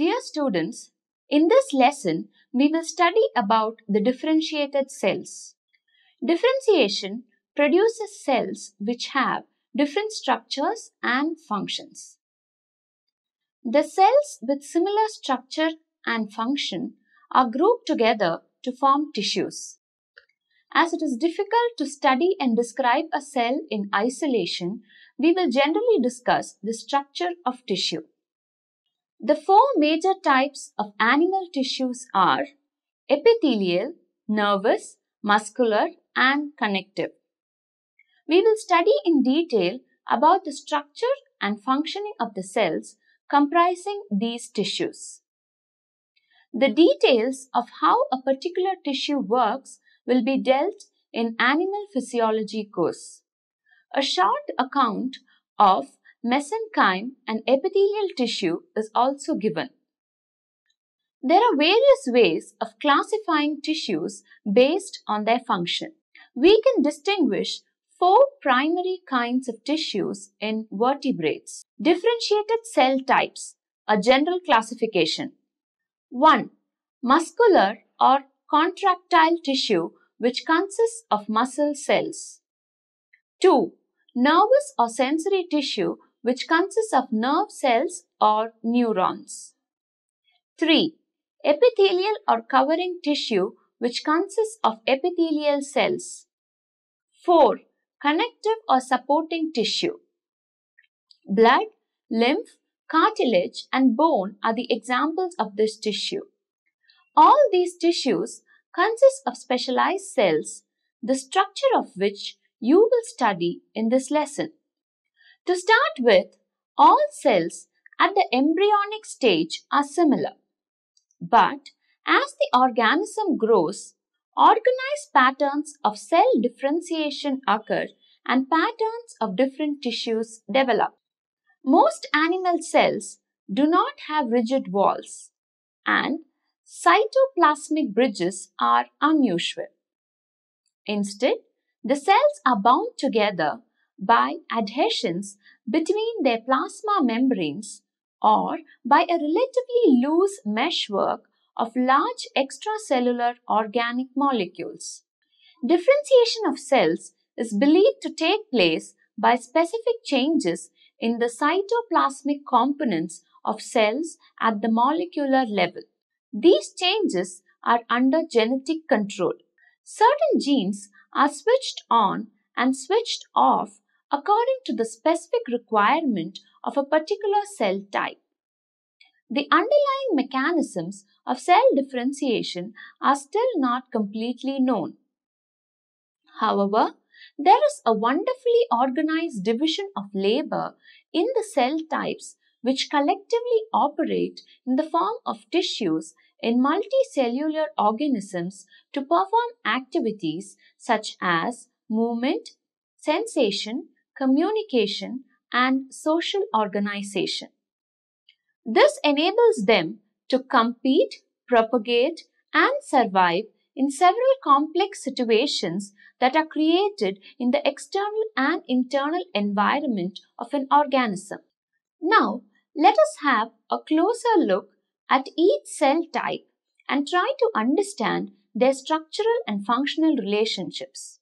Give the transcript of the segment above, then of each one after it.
Dear students, in this lesson, we will study about the differentiated cells. Differentiation produces cells which have different structures and functions. The cells with similar structure and function are grouped together to form tissues. As it is difficult to study and describe a cell in isolation, we will generally discuss the structure of tissue. The four major types of animal tissues are epithelial, nervous, muscular, and connective. We will study in detail about the structure and functioning of the cells comprising these tissues. The details of how a particular tissue works will be dealt in animal physiology course. A short account of mesenchyme and epithelial tissue is also given. There are various ways of classifying tissues based on their function. We can distinguish four primary kinds of tissues in vertebrates. Differentiated cell types, a general classification. 1. Muscular or contractile tissue which consists of muscle cells. 2. Nervous or sensory tissue which consists of nerve cells or neurons. 3. Epithelial or covering tissue which consists of epithelial cells. 4. Connective or supporting tissue. Blood, lymph, cartilage and bone are the examples of this tissue. All these tissues consist of specialized cells, the structure of which you will study in this lesson. To start with, all cells at the embryonic stage are similar. But as the organism grows, organized patterns of cell differentiation occur and patterns of different tissues develop. Most animal cells do not have rigid walls, and cytoplasmic bridges are unusual. Instead, the cells are bound together by adhesions between their plasma membranes or by a relatively loose meshwork of large extracellular organic molecules. Differentiation of cells is believed to take place by specific changes in the cytoplasmic components of cells at the molecular level. These changes are under genetic control. Certain genes are switched on and switched off according to the specific requirement of a particular cell type. The underlying mechanisms of cell differentiation are still not completely known. However, there is a wonderfully organized division of labor in the cell types which collectively operate in the form of tissues in multicellular organisms to perform activities such as movement, sensation, communication, and social organization. This enables them to compete, propagate, and survive in several complex situations that are created in the external and internal environment of an organism. Now, let us have a closer look at each cell type and try to understand their structural and functional relationships.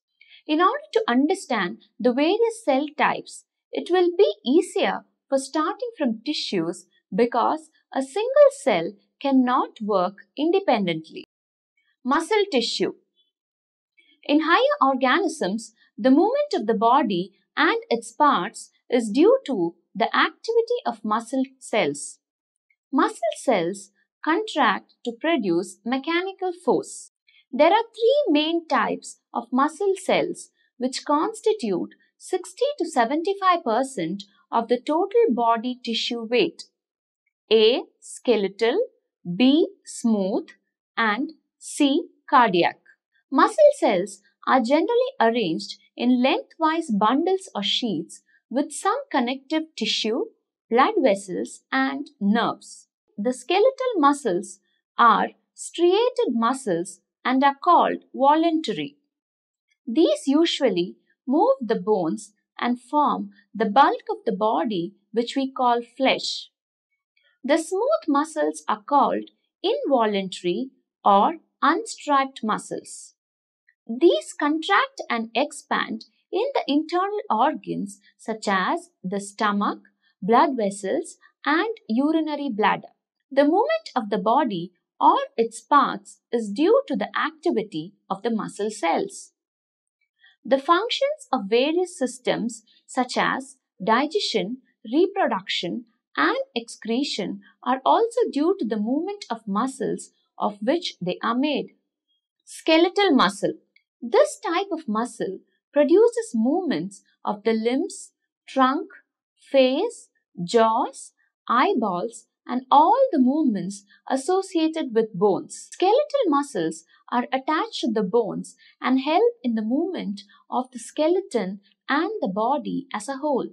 In order to understand the various cell types, it will be easier for starting from tissues because a single cell cannot work independently. Muscle tissue. In higher organisms, the movement of the body and its parts is due to the activity of muscle cells. Muscle cells contract to produce mechanical force. There are three main types of muscle cells which constitute 60 to 75% of the total body tissue weight. A. Skeletal, B. Smooth, and C. Cardiac. Muscle cells are generally arranged in lengthwise bundles or sheets with some connective tissue, blood vessels, and nerves. The skeletal muscles are striated muscles and are called voluntary. These usually move the bones and form the bulk of the body, which we call flesh. The smooth muscles are called involuntary or unstriped muscles. These contract and expand in the internal organs such as the stomach, blood vessels, and urinary bladder. The movement of the body or its parts is due to the activity of the muscle cells. The functions of various systems such as digestion, reproduction, and excretion are also due to the movement of muscles of which they are made. Skeletal muscle. This type of muscle produces movements of the limbs, trunk, face, jaws, eyeballs, and all the movements associated with bones. Skeletal muscles are attached to the bones and help in the movement of the skeleton and the body as a whole.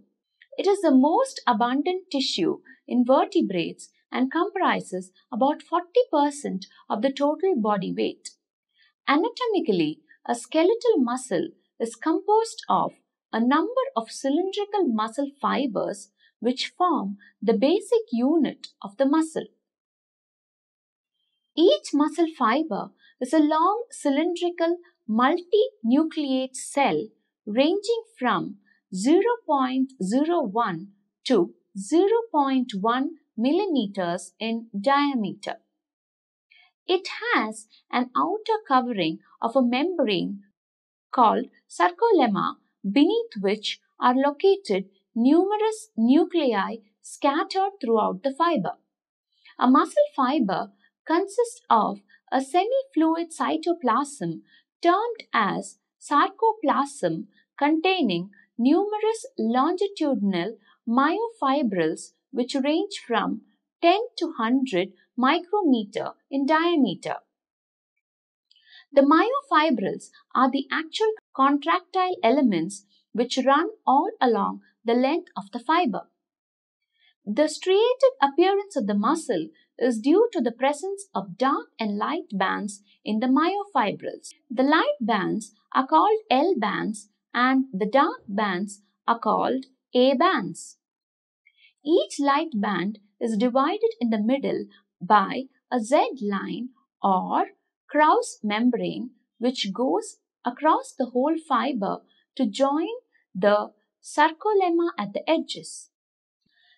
It is the most abundant tissue in vertebrates and comprises about 40% of the total body weight. Anatomically, a skeletal muscle is composed of a number of cylindrical muscle fibers which form the basic unit of the muscle. Each muscle fiber is a long cylindrical multinucleate cell ranging from 0.01 to 0.1 millimeters in diameter. It has an outer covering of a membrane called sarcolemma, beneath which are located numerous nuclei scattered throughout the fiber. A muscle fiber consists of a semi-fluid cytoplasm termed as sarcoplasm containing numerous longitudinal myofibrils which range from 10 to 100 micrometer in diameter. The myofibrils are the actual contractile elements which run all along the length of the fiber. The striated appearance of the muscle is due to the presence of dark and light bands in the myofibrils. The light bands are called L bands and the dark bands are called A bands. Each light band is divided in the middle by a Z line or Krauss membrane which goes across the whole fiber to join the sarcolemma at the edges.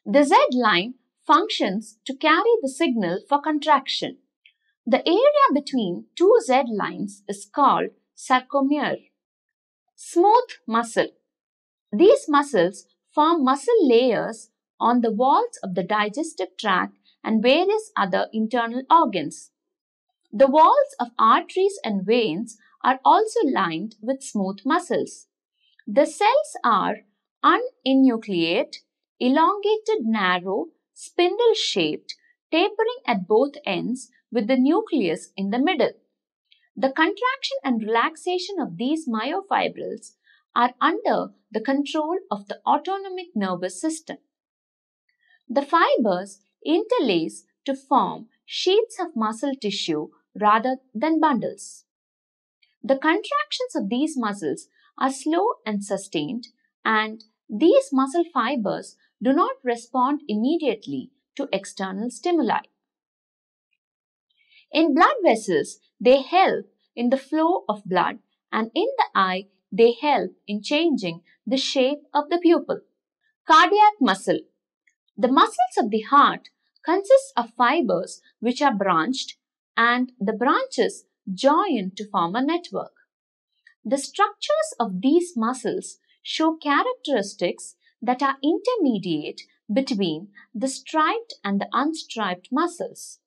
The Z line functions to carry the signal for contraction. The area between two Z lines is called sarcomere. Smooth muscle. These muscles form muscle layers on the walls of the digestive tract and various other internal organs. The walls of arteries and veins are also lined with smooth muscles. The cells are uninucleate, elongated, narrow, spindle-shaped, tapering at both ends with the nucleus in the middle. The contraction and relaxation of these myofibrils are under the control of the autonomic nervous system. The fibers interlace to form sheets of muscle tissue rather than bundles. The contractions of these muscles are slow and sustained, and these muscle fibers do not respond immediately to external stimuli. In blood vessels, they help in the flow of blood, and in the eye, they help in changing the shape of the pupil. Cardiac muscle. The muscles of the heart consist of fibers which are branched and the branches join to form a network. The structures of these muscles show characteristics that are intermediate between the striped and the unstriped muscles.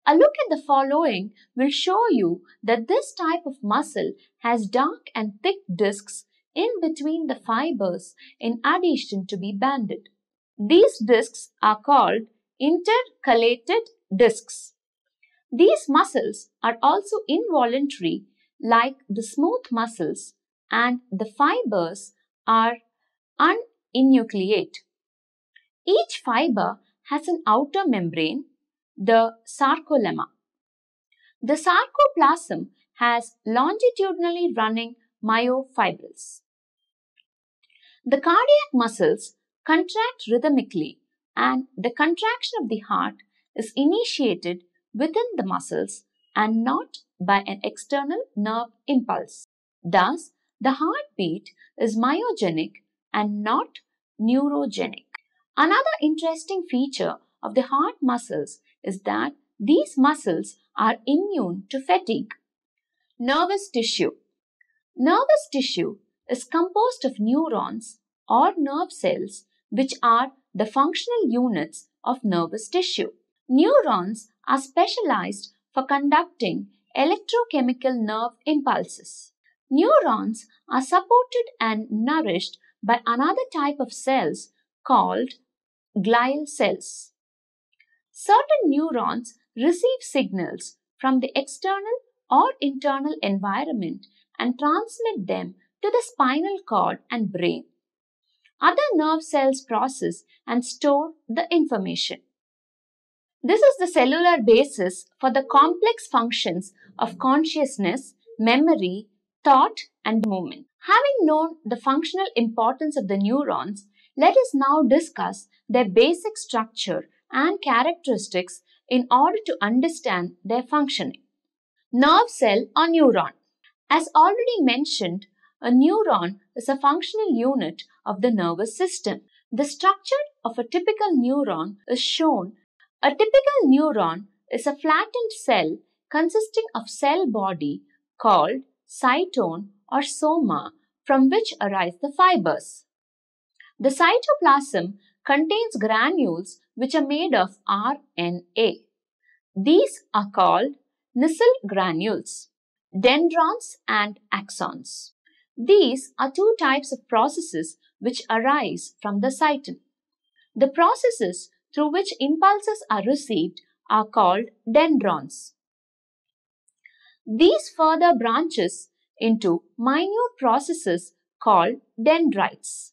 A look at the following will show you that this type of muscle has dark and thick discs in between the fibers in addition to be banded. These discs are called intercalated discs. These muscles are also involuntary like the smooth muscles, and the fibers are uninucleate. Each fiber has an outer membrane, the sarcolemma. The sarcoplasm has longitudinally running myofibrils. The cardiac muscles contract rhythmically and the contraction of the heart is initiated within the muscles and not by an external nerve impulse. Thus, the heartbeat is myogenic and not neurogenic. Another interesting feature of the heart muscles is that these muscles are immune to fatigue. Nervous tissue. Nervous tissue is composed of neurons or nerve cells, which are the functional units of nervous tissue. Neurons are specialized for conducting electrochemical nerve impulses. Neurons are supported and nourished by another type of cells called glial cells. Certain neurons receive signals from the external or internal environment and transmit them to the spinal cord and brain. Other nerve cells process and store the information. This is the cellular basis for the complex functions of consciousness, memory, thought, and movement. Having known the functional importance of the neurons, let us now discuss their basic structure and characteristics in order to understand their functioning. Nerve cell or neuron. As already mentioned, a neuron is a functional unit of the nervous system. The structure of a typical neuron is shown. A typical neuron is a flattened cell consisting of cell body called cytone or soma, from which arise the fibers. The cytoplasm contains granules which are made of RNA. These are called nissl granules, dendrons and axons. These are two types of processes which arise from the cytone. The processes through which impulses are received are called dendrons. These further branches into minute processes called dendrites.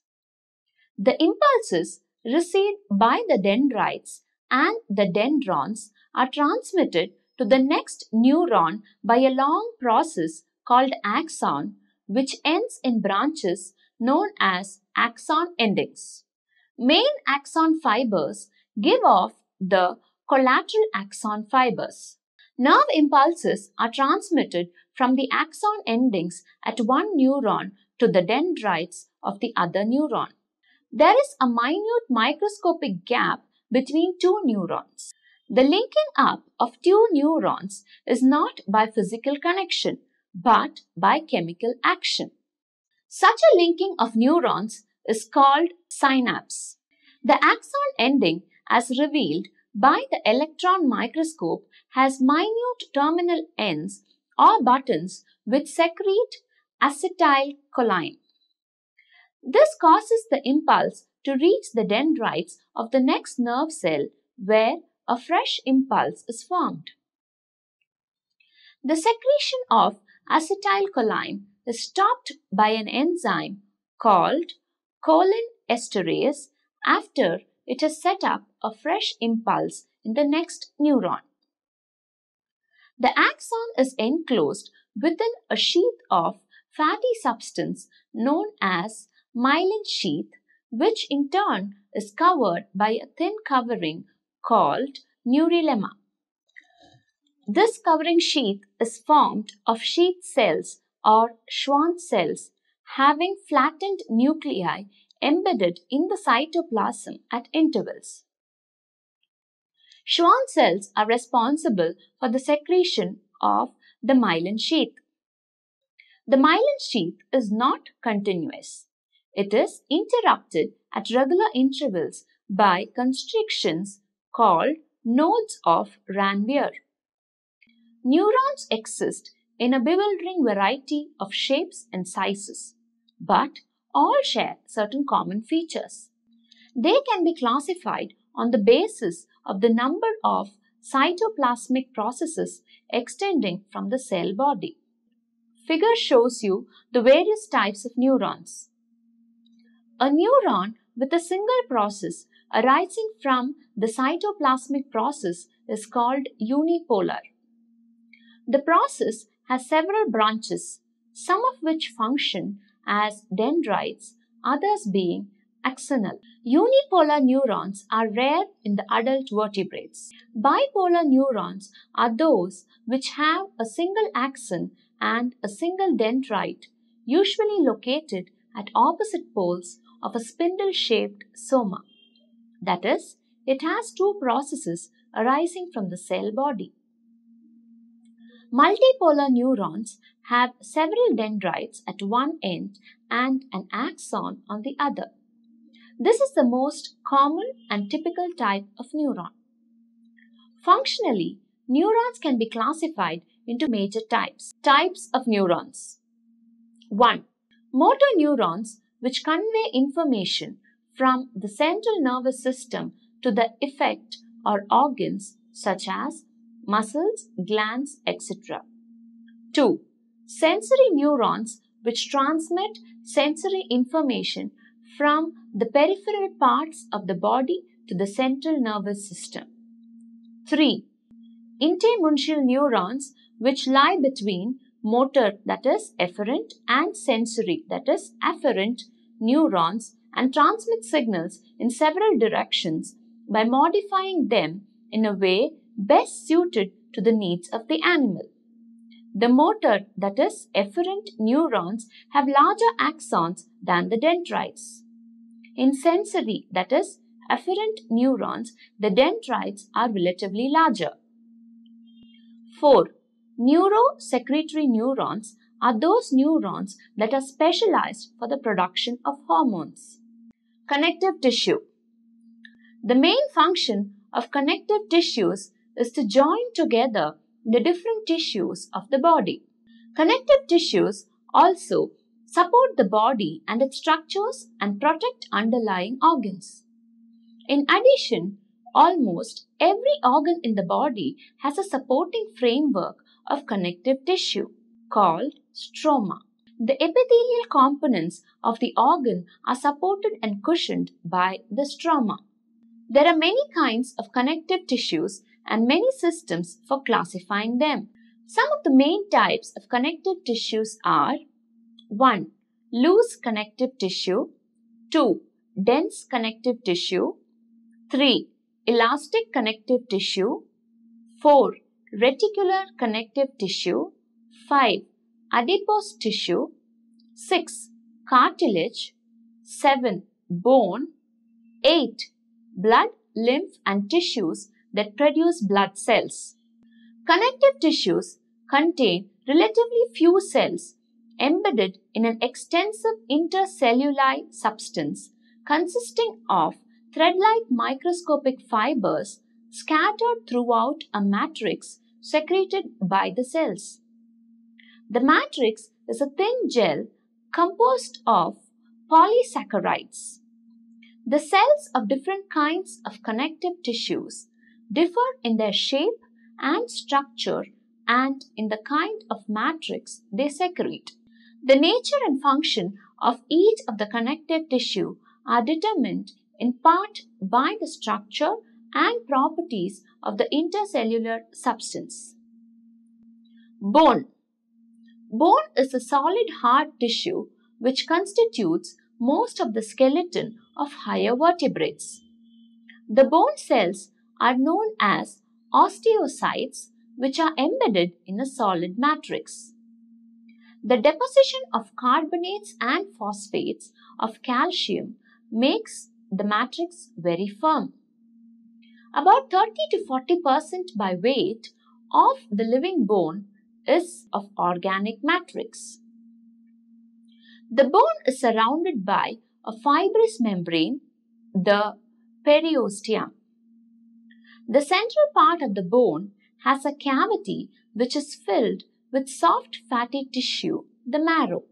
The impulses received by the dendrites and the dendrons are transmitted to the next neuron by a long process called axon, which ends in branches known as axon endings. Main axon fibers give off the collateral axon fibers. Nerve impulses are transmitted from the axon endings at one neuron to the dendrites of the other neuron. There is a minute microscopic gap between two neurons. The linking up of two neurons is not by physical connection, but by chemical action. Such a linking of neurons is called synapse. The axon ending, as revealed by the electron microscope, has minute terminal ends or buttons which secrete acetylcholine. This causes the impulse to reach the dendrites of the next nerve cell where a fresh impulse is formed. The secretion of acetylcholine is stopped by an enzyme called cholinesterase after it has set up a fresh impulse in the next neuron. The axon is enclosed within a sheath of fatty substance known as myelin sheath, which in turn is covered by a thin covering called neurolemma. This covering sheath is formed of sheath cells or Schwann cells having flattened nuclei embedded in the cytoplasm at intervals. Schwann cells are responsible for the secretion of the myelin sheath. The myelin sheath is not continuous. It is interrupted at regular intervals by constrictions called nodes of Ranvier. Neurons exist in a bewildering variety of shapes and sizes, but all share certain common features. They can be classified on the basis of the number of cytoplasmic processes extending from the cell body. Figure shows you the various types of neurons. A neuron with a single process arising from the cytoplasmic process is called unipolar. The process has several branches, some of which function as dendrites, others being axonal. Unipolar neurons are rare in the adult vertebrates. Bipolar neurons are those which have a single axon and a single dendrite, usually located at opposite poles of a spindle-shaped soma. That is, it has two processes arising from the cell body. Multipolar neurons have several dendrites at one end and an axon on the other. This is the most common and typical type of neuron. Functionally, neurons can be classified into major types. Types of neurons. 1. Motor neurons, which convey information from the central nervous system to the effect or organs such as muscles, glands, etc. 2. Sensory neurons, which transmit sensory information from the peripheral parts of the body to the central nervous system. 3. Intermundial neurons, which lie between motor, that is efferent, and sensory, that is afferent neurons, and transmit signals in several directions by modifying them in a way best suited to the needs of the animal. The motor, that is efferent neurons, have larger axons than the dendrites. In sensory, that is afferent neurons, the dendrites are relatively larger. 4. Neurosecretory neurons are those neurons that are specialized for the production of hormones. Connective tissue. The main function of connective tissues is to join together the different tissues of the body. Connective tissues also support the body and its structures and protect underlying organs. In addition, almost every organ in the body has a supporting framework of connective tissue called stroma. The epithelial components of the organ are supported and cushioned by the stroma. There are many kinds of connective tissues and many systems for classifying them. Some of the main types of connective tissues are 1. Loose connective tissue, 2. Dense connective tissue, 3. Elastic connective tissue, 4. Reticular connective tissue, 5. Adipose tissue, 6. Cartilage, 7. Bone, 8. Blood, lymph and tissues that produce blood cells. Connective tissues contain relatively few cells embedded in an extensive intercellular substance consisting of thread-like microscopic fibers scattered throughout a matrix secreted by the cells. The matrix is a thin gel composed of polysaccharides. The cells of different kinds of connective tissues differ in their shape and structure and in the kind of matrix they secrete. The nature and function of each of the connective tissue are determined in part by the structure and properties of the intercellular substance. Bone. Bone is a solid hard tissue which constitutes most of the skeleton of higher vertebrates. The bone cells are known as osteocytes, which are embedded in a solid matrix. The deposition of carbonates and phosphates of calcium makes the matrix very firm. About 30 to 40% by weight of the living bone is of organic matrix. The bone is surrounded by a fibrous membrane, the periosteum. The central part of the bone has a cavity which is filled with soft fatty tissue, the marrow.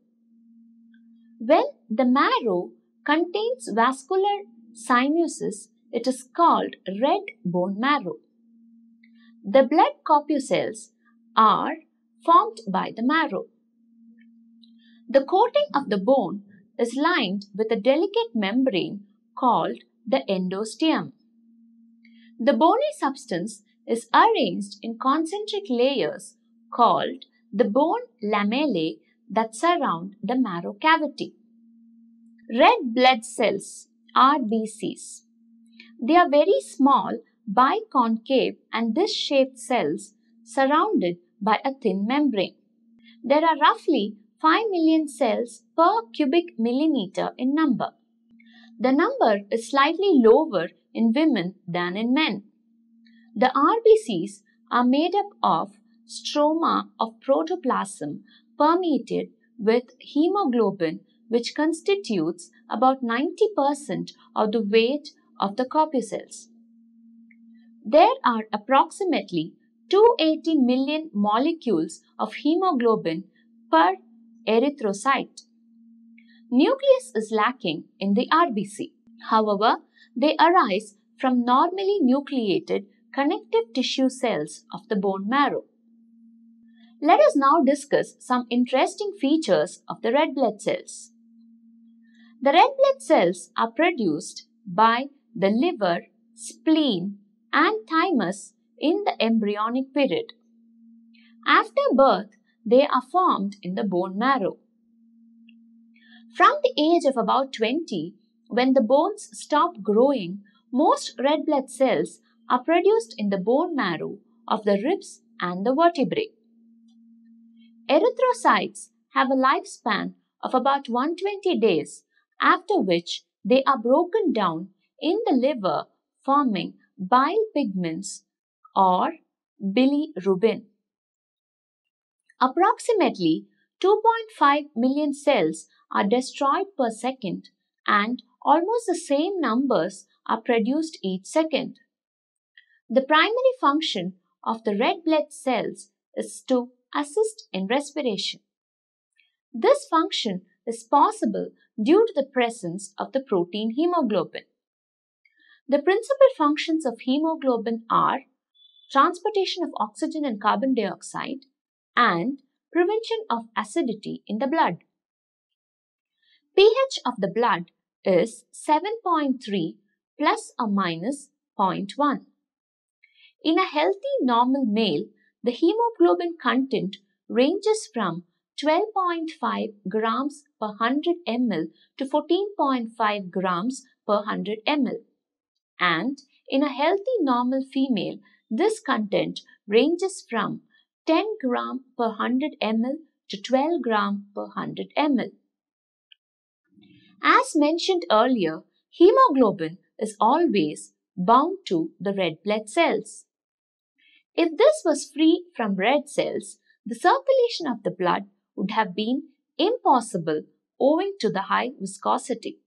When the marrow contains vascular sinuses, it is called red bone marrow. The blood corpuscles are formed by the marrow. The coating of the bone is lined with a delicate membrane called the endosteum. The bony substance is arranged in concentric layers called the bone lamellae that surround the marrow cavity. Red blood cells RBCs. They are very small, biconcave and disc-shaped cells surrounded by a thin membrane. There are roughly 5 million cells per cubic millimeter in number. The number is slightly lower in women than in men. The RBCs are made up of stroma of protoplasm permeated with hemoglobin, which constitutes about 90% of the weight of the corpuscles. There are approximately 280 million molecules of hemoglobin per erythrocyte. Nucleus is lacking in the RBC. However, they arise from normally nucleated connective tissue cells of the bone marrow. Let us now discuss some interesting features of the red blood cells. The red blood cells are produced by the liver, spleen, and thymus in the embryonic period. After birth, they are formed in the bone marrow. From the age of about 20, when the bones stop growing, most red blood cells are produced in the bone marrow of the ribs and the vertebrae. Erythrocytes have a lifespan of about 120 days, after which they are broken down in the liver, forming bile pigments or bilirubin. Approximately 2.5 million cells are destroyed per second, and almost the same numbers are produced each second. The primary function of the red blood cells is to assist in respiration. This function is possible due to the presence of the protein hemoglobin. The principal functions of hemoglobin are transportation of oxygen and carbon dioxide and prevention of acidity in the blood. pH of the blood is 7.3 plus or minus 0.1. In a healthy normal male, the hemoglobin content ranges from 12.5 grams per 100 ml to 14.5 grams per 100 ml. And in a healthy normal female, this content ranges from 10 gram per 100 ml to 12 gram per 100 ml. As mentioned earlier, hemoglobin is always bound to the red blood cells. If this was free from red cells, the circulation of the blood would have been impossible owing to the high viscosity.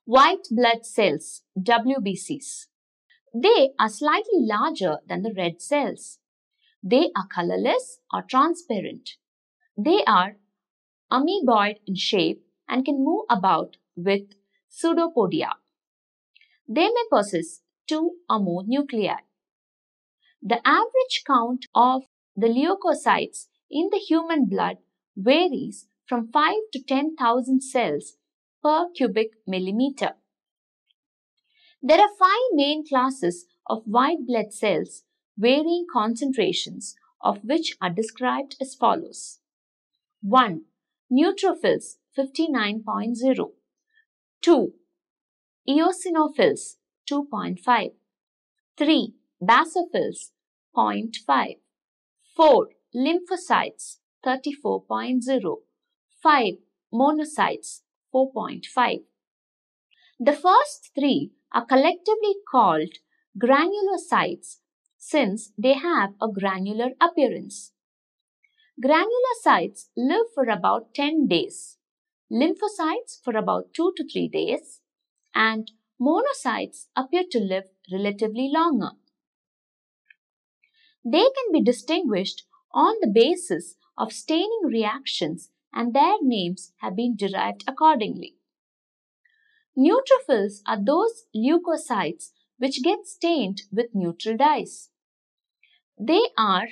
White blood cells, WBCs. They are slightly larger than the red cells. They are colorless or transparent. They are amoeboid in shape and can move about with pseudopodia. They may possess 2 or more nuclei. The average count of the leukocytes in the human blood varies from 5 to 10,000 cells per cubic millimeter. There are 5 main classes of white blood cells, varying concentrations of which are described as follows. 1. Neutrophils 59.0. 2. Eosinophils 2.5. 3. Basophils 0.5. 4. Lymphocytes 34.0. 5. Monocytes 4.5. The first 3 are collectively called granulocytes since they have a granular appearance. Granulocytes live for about 10 days, lymphocytes for about 2 to 3 days, and monocytes appear to live relatively longer. They can be distinguished on the basis of staining reactions, and their names have been derived accordingly. Neutrophils are those leukocytes which get stained with neutral dyes. They are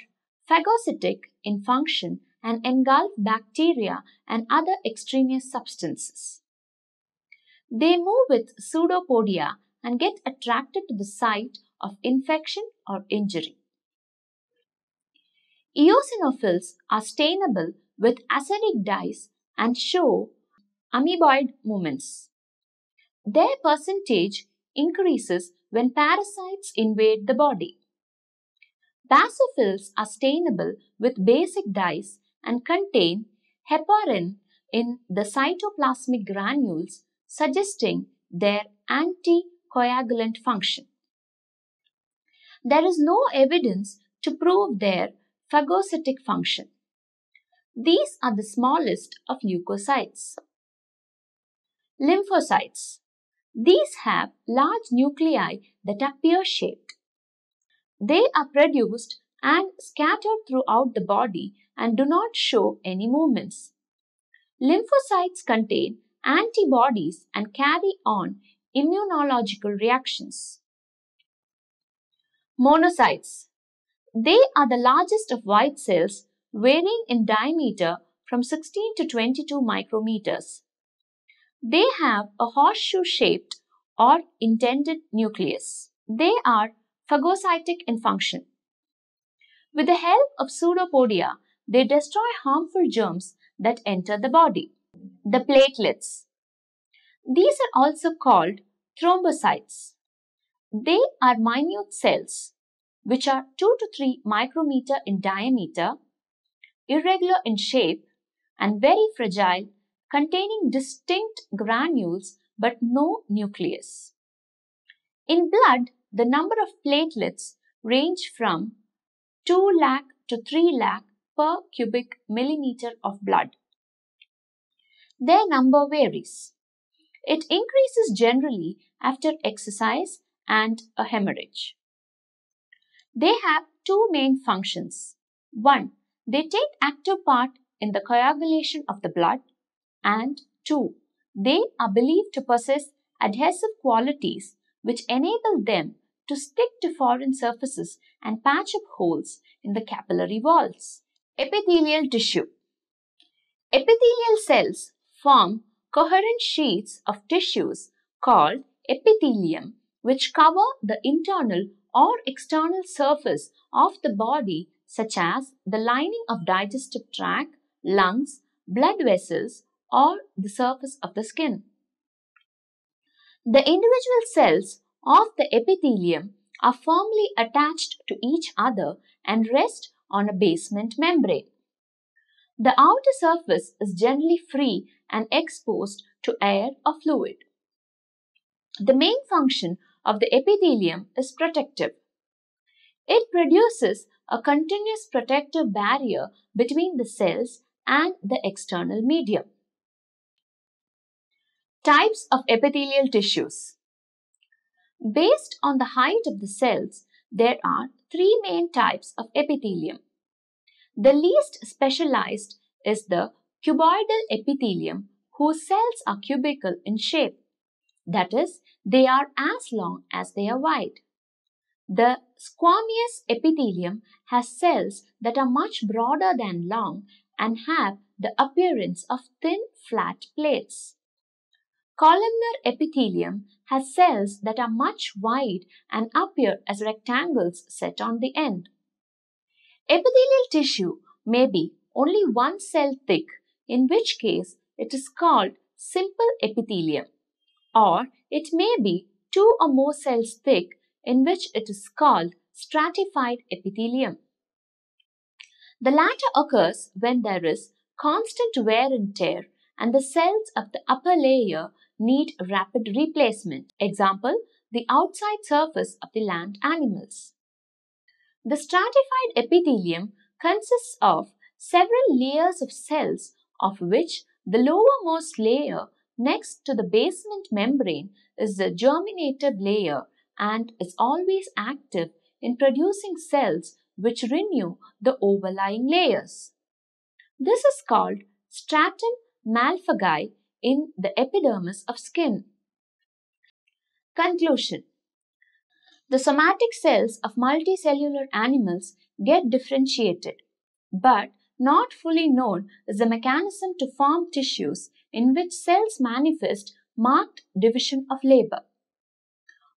phagocytic in function and engulf bacteria and other extraneous substances. They move with pseudopodia and get attracted to the site of infection or injury. Eosinophils are stainable with acidic dyes and show amoeboid movements. Their percentage increases when parasites invade the body. Basophils are stainable with basic dyes and contain heparin in the cytoplasmic granules, suggesting their anticoagulant function. There is no evidence to prove their phagocytic function. These are the smallest of leukocytes. Lymphocytes. These have large nuclei that are pear-shaped. They are produced and scattered throughout the body and do not show any movements. Lymphocytes contain antibodies and carry on immunological reactions. Monocytes. They are the largest of white cells, varying in diameter from 16 to 22 micrometers. They have a horseshoe-shaped or intended nucleus. They are phagocytic in function. With the help of pseudopodia, they destroy harmful germs that enter the body. The platelets. These are also called thrombocytes. They are minute cells which are 2 to 3 micrometer in diameter, irregular in shape, and very fragile, containing distinct granules but no nucleus. In blood, the number of platelets range from 2 lakh to 3 lakh per cubic millimeter of blood. Their number varies. It increases generally after exercise and a hemorrhage. They have two main functions. One, they take active part in the coagulation of the blood, and two, they are believed to possess adhesive qualities which enable them to stick to foreign surfaces and patch up holes in the capillary walls. Epithelial tissue. Epithelial cells form coherent sheets of tissues called epithelium, which cover the internal or external surface of the body, such as the lining of digestive tract, lungs, blood vessels, or the surface of the skin. The individual cells of the epithelium are firmly attached to each other and rest on a basement membrane. The outer surface is generally free and exposed to air or fluid. The main function of the epithelium is protective. It produces a continuous protective barrier between the cells and the external medium. Types of epithelial tissues. Based on the height of the cells, there are three main types of epithelium. The least specialized is the cuboidal epithelium, whose cells are cubical in shape. That is, they are as long as they are wide. The squamous epithelium has cells that are much broader than long and have the appearance of thin, flat plates. Columnar epithelium has cells that are much wide and appear as rectangles set on the end. Epithelial tissue may be only one cell thick, in which case it is called simple epithelium, or it may be two or more cells thick, in which it is called stratified epithelium. The latter occurs when there is constant wear and tear and the cells of the upper layer need rapid replacement. Example, the outside surface of the land animals. The stratified epithelium consists of several layers of cells, of which the lowermost layer next to the basement membrane is the germinative layer and is always active in producing cells which renew the overlying layers. This is called stratum malphagi in the epidermis of skin. Conclusion. The somatic cells of multicellular animals get differentiated, but not fully known is the mechanism to form tissues in which cells manifest marked division of labor.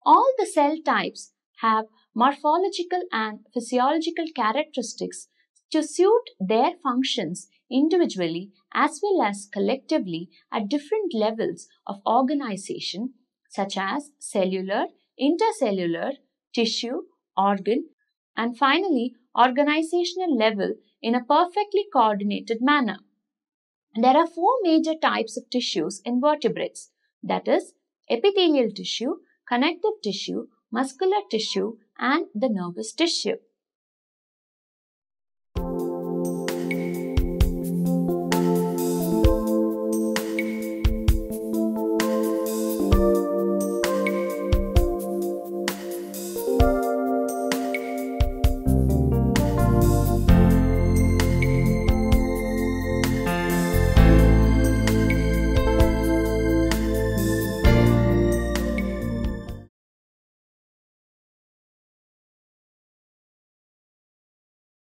All the cell types have morphological and physiological characteristics to suit their functions individually as well as collectively at different levels of organization such as cellular, intercellular, tissue, organ, and finally organizational level in a perfectly coordinated manner. There are four major types of tissues in vertebrates, that is, epithelial tissue, connective tissue, muscular tissue, and the nervous tissue.